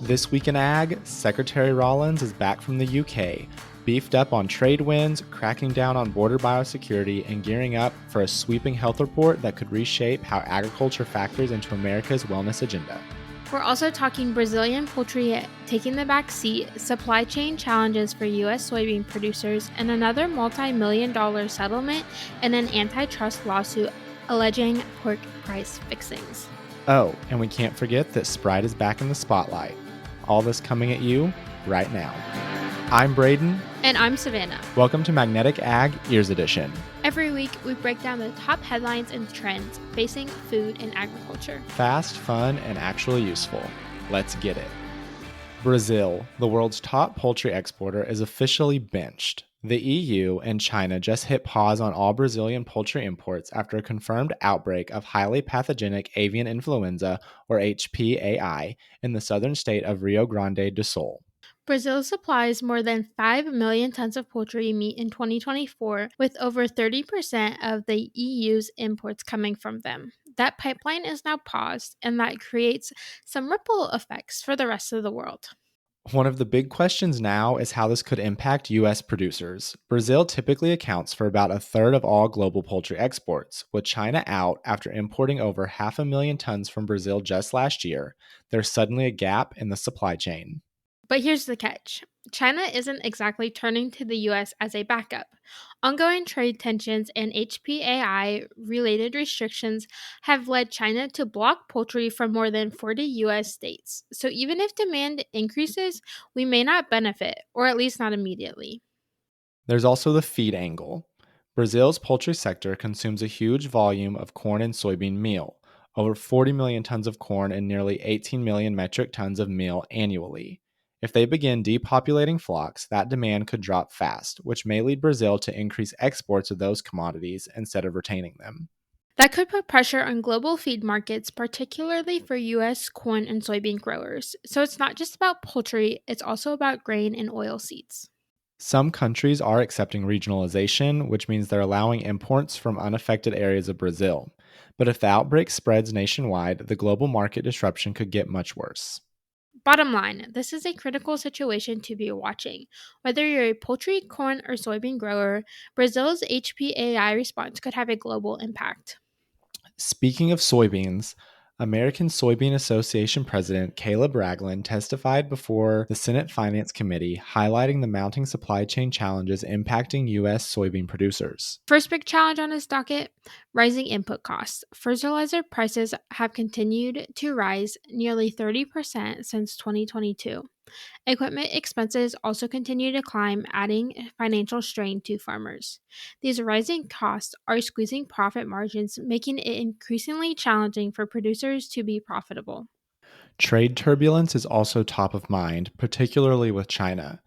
This week in Ag, Secretary Rollins is back from the UK, beefed up on trade wins, cracking down on border biosecurity, and gearing up for a sweeping health report that could reshape how agriculture factors into America's wellness agenda. We're also talking Brazilian poultry taking the back seat, supply chain challenges for U.S. soybean producers, and another multi-million-dollar settlement in an antitrust lawsuit alleging pork price fixings. Oh, and we can't forget that Sprite is back in the spotlight. All this coming at you right now. I'm Braeden. And I'm Savannah. Welcome to Magnetic Ag Ears Edition. Every week, we break down the top headlines and trends facing food and agriculture. Fast, fun, and actually useful. Let's get it. Brazil, the world's top poultry exporter, is officially benched. The EU and China just hit pause on all Brazilian poultry imports after a confirmed outbreak of highly pathogenic avian influenza, or HPAI, in the southern state of Rio Grande do Sul. Brazil supplies more than 5 million tons of poultry meat in 2024, with over 30% of the EU's imports coming from them. That pipeline is now paused, and that creates some ripple effects for the rest of the world. One of the big questions now is how this could impact U.S. producers. Brazil typically accounts for about a third of all global poultry exports. With China out after importing over 500,000 tons from Brazil just last year, there's suddenly a gap in the supply chain. But here's the catch. China isn't exactly turning to the U.S. as a backup. Ongoing trade tensions and HPAI-related restrictions have led China to block poultry from more than 40 U.S. states. So even if demand increases, we may not benefit, or at least not immediately. There's also the feed angle. Brazil's poultry sector consumes a huge volume of corn and soybean meal, over 40 million tons of corn and nearly 18 million metric tons of meal annually. If they begin depopulating flocks, that demand could drop fast, which may lead Brazil to increase exports of those commodities instead of retaining them. That could put pressure on global feed markets, particularly for U.S. corn and soybean growers. So it's not just about poultry, it's also about grain and oilseeds. Some countries are accepting regionalization, which means they're allowing imports from unaffected areas of Brazil. But if the outbreak spreads nationwide, the global market disruption could get much worse. Bottom line, this is a critical situation to be watching. Whether you're a poultry, corn, or soybean grower, Brazil's HPAI response could have a global impact. Speaking of soybeans, American Soybean Association President Caleb Ragland testified before the Senate Finance Committee, highlighting the mounting supply chain challenges impacting U.S. soybean producers. First big challenge on his docket, rising input costs. Fertilizer prices have continued to rise nearly 30% since 2022. Equipment expenses also continue to climb, adding financial strain to farmers. These rising costs are squeezing profit margins, making it increasingly challenging for producers to be profitable. Trade turbulence is also top of mind, particularly with China.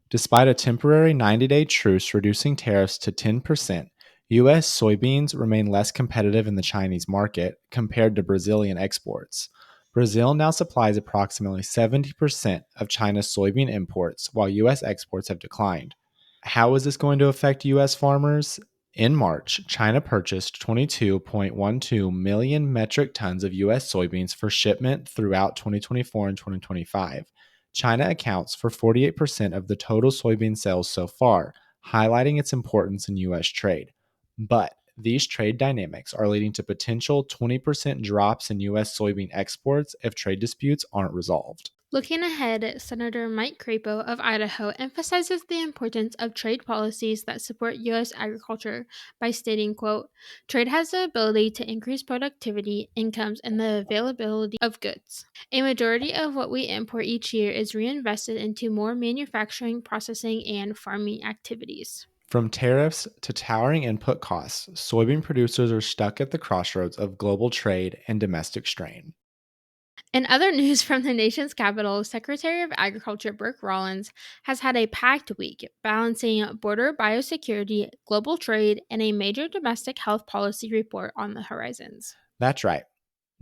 Despite a temporary 90-day truce reducing tariffs to 10%, U.S. soybeans remain less competitive in the Chinese market compared to Brazilian exports. Brazil now supplies approximately 70% of China's soybean imports, while U.S. exports have declined. How is this going to affect U.S. farmers? In March, China purchased 22.12 million metric tons of U.S. soybeans for shipment throughout 2024 and 2025. China accounts for 48% of the total soybean sales so far, highlighting its importance in U.S. trade. But these trade dynamics are leading to potential 20% drops in U.S. soybean exports if trade disputes aren't resolved. Looking ahead, Senator Mike Crapo of Idaho emphasizes the importance of trade policies that support U.S. agriculture by stating, quote, "Trade has the ability to increase productivity, incomes, and the availability of goods. A majority of what we import each year is reinvested into more manufacturing, processing, and farming activities." From tariffs to towering input costs, soybean producers are stuck at the crossroads of global trade and domestic strain. In other news from the nation's capital, Secretary of Agriculture Brooke Rollins has had a packed week, balancing border biosecurity, global trade, and a major domestic health policy report on the horizons. That's right.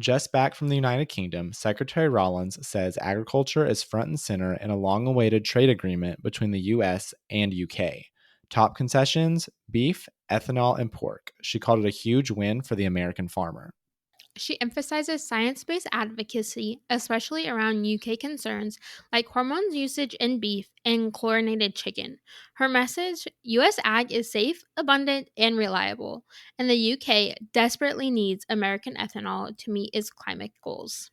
Just back from the United Kingdom, Secretary Rollins says agriculture is front and center in a long-awaited trade agreement between the U.S. and UK. Top concessions, beef, ethanol, and pork. She called it a huge win for the American farmer. She emphasizes science based advocacy, especially around UK concerns like hormones usage in beef and chlorinated chicken. Her message: US ag is safe, abundant, and reliable, and the UK desperately needs American ethanol to meet its climate goals.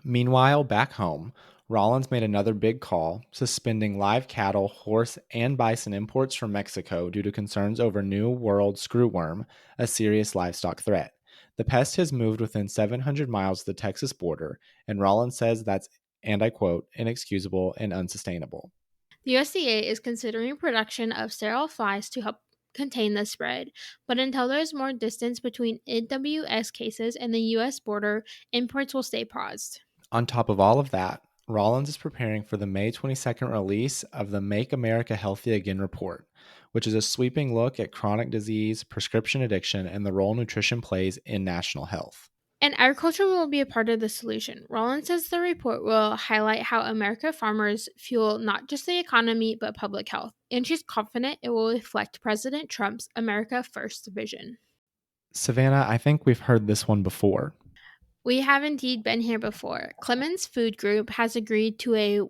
Meanwhile, back home, Rollins made another big call, suspending live cattle, horse, and bison imports from Mexico due to concerns over New World screwworm, a serious livestock threat. The pest has moved within 700 miles of the Texas border, and Rollins says that's, and I quote, inexcusable and unsustainable. The USDA is considering production of sterile flies to help contain the spread, but until there is more distance between NWS cases and the US border, imports will stay paused. On top of all of that, Rollins is preparing for the May 22nd release of the Make America Healthy Again report, which is a sweeping look at chronic disease, prescription addiction, and the role nutrition plays in national health. And agriculture will be a part of the solution. Rollins says the report will highlight how America farmers fuel not just the economy but public health, and she's confident it will reflect President Trump's America First vision. Savannah, I think we've heard this one before. We have indeed been here before. Clemens Food Group has agreed to a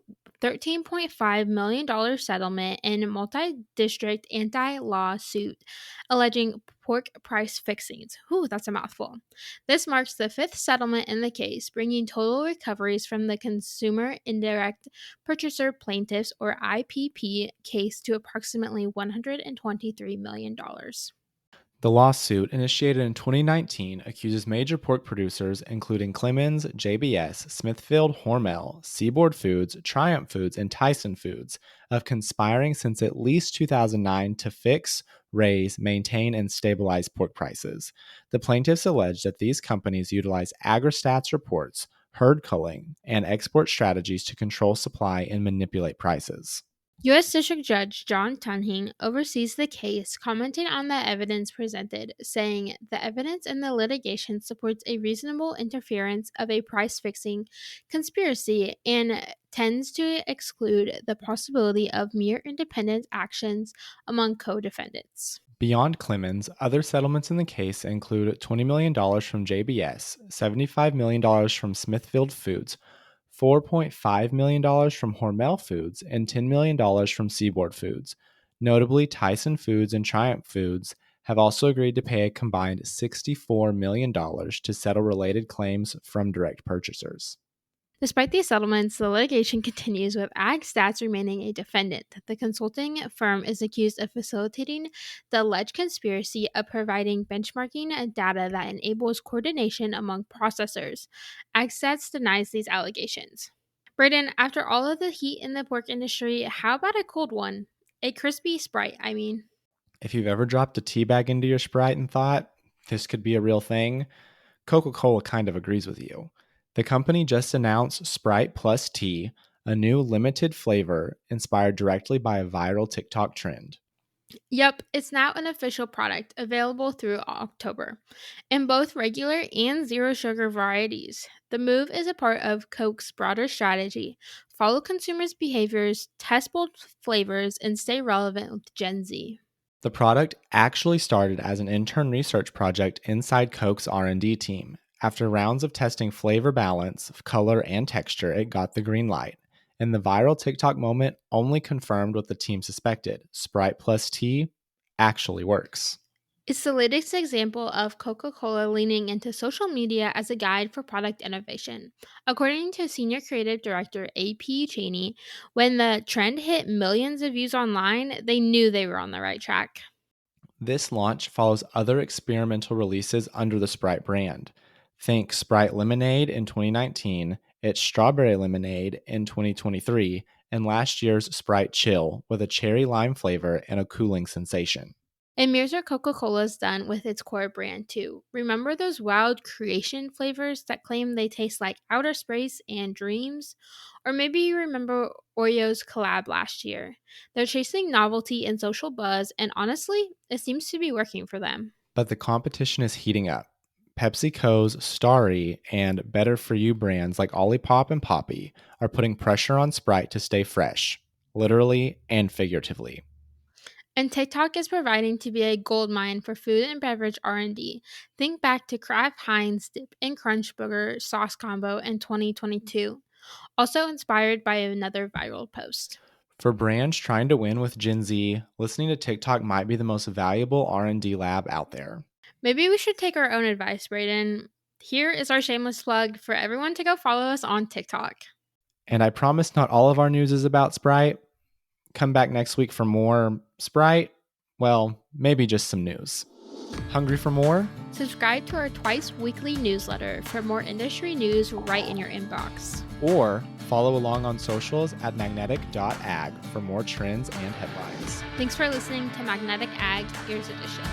$13.5 million settlement in multi-district anti-law suit alleging pork price fixings. Whew, that's a mouthful. This marks the fifth settlement in the case, bringing total recoveries from the Consumer Indirect Purchaser Plaintiffs, or IPP, case to approximately $123 million. The lawsuit, initiated in 2019, accuses major pork producers, including Clemens, JBS, Smithfield, Hormel, Seaboard Foods, Triumph Foods, and Tyson Foods, of conspiring since at least 2009 to fix, raise, maintain, and stabilize pork prices. The plaintiffs allege that these companies utilize AgriStats reports, herd culling, and export strategies to control supply and manipulate prices. U.S. District Judge John Tunning oversees the case, commenting on the evidence presented, saying the evidence in the litigation supports a reasonable interference of a price fixing conspiracy and tends to exclude the possibility of mere independent actions among co defendants. Beyond Clemens, other settlements in the case include $20 million from JBS, $75 million from Smithfield Foods, $4.5 million from Hormel Foods, and $10 million from Seaboard Foods. Notably, Tyson Foods and Triumph Foods have also agreed to pay a combined $64 million to settle related claims from direct purchasers. Despite these settlements, the litigation continues with AgStats remaining a defendant. The consulting firm is accused of facilitating the alleged conspiracy of providing benchmarking data that enables coordination among processors. AgStats denies these allegations. Braeden, after all of the heat in the pork industry, how about a cold one? A crispy Sprite, I mean. If you've ever dropped a tea bag into your Sprite and thought, this could be a real thing, Coca-Cola kind of agrees with you. The company just announced Sprite Plus Tea, a new limited flavor inspired directly by a viral TikTok trend. Yep, it's now an official product available through October in both regular and zero sugar varieties. The move is a part of Coke's broader strategy: follow consumers' behaviors, test bold flavors, and stay relevant with Gen Z. The product actually started as an intern research project inside Coke's R&D team. After rounds of testing flavor balance, color, and texture, it got the green light. And the viral TikTok moment only confirmed what the team suspected. Sprite plus tea actually works. It's the latest example of Coca Cola leaning into social media as a guide for product innovation. According to Senior Creative Director AP Cheney, when the trend hit millions of views online, they knew they were on the right track. This launch follows other experimental releases under the Sprite brand. Think Sprite Lemonade in 2019, its Strawberry Lemonade in 2023, and last year's Sprite Chill with a cherry lime flavor and a cooling sensation. And mirrors what Coca Cola's done with its core brand, too. Remember those wild creation flavors that claim they taste like outer space and dreams? Or maybe you remember Oreo's collab last year. They're chasing novelty and social buzz, and honestly, it seems to be working for them. But the competition is heating up. PepsiCo's Starry and Better For You brands like Olipop and Poppy are putting pressure on Sprite to stay fresh, literally and figuratively. And TikTok is proving to be a goldmine for food and beverage R&D. Think back to Kraft Heinz Dip and Crunch Burger sauce combo in 2022, also inspired by another viral post. For brands trying to win with Gen Z, listening to TikTok might be the most valuable R&D lab out there. Maybe we should take our own advice, Braeden. Here is our shameless plug for everyone to go follow us on TikTok. And I promise not all of our news is about Sprite. Come back next week for more Sprite. Well, maybe just some news. Hungry for more? Subscribe to our twice-weekly newsletter for more industry news right in your inbox. Or follow along on socials at magnetic.ag for more trends and headlines. Thanks for listening to Magnetic Ag Ears Edition.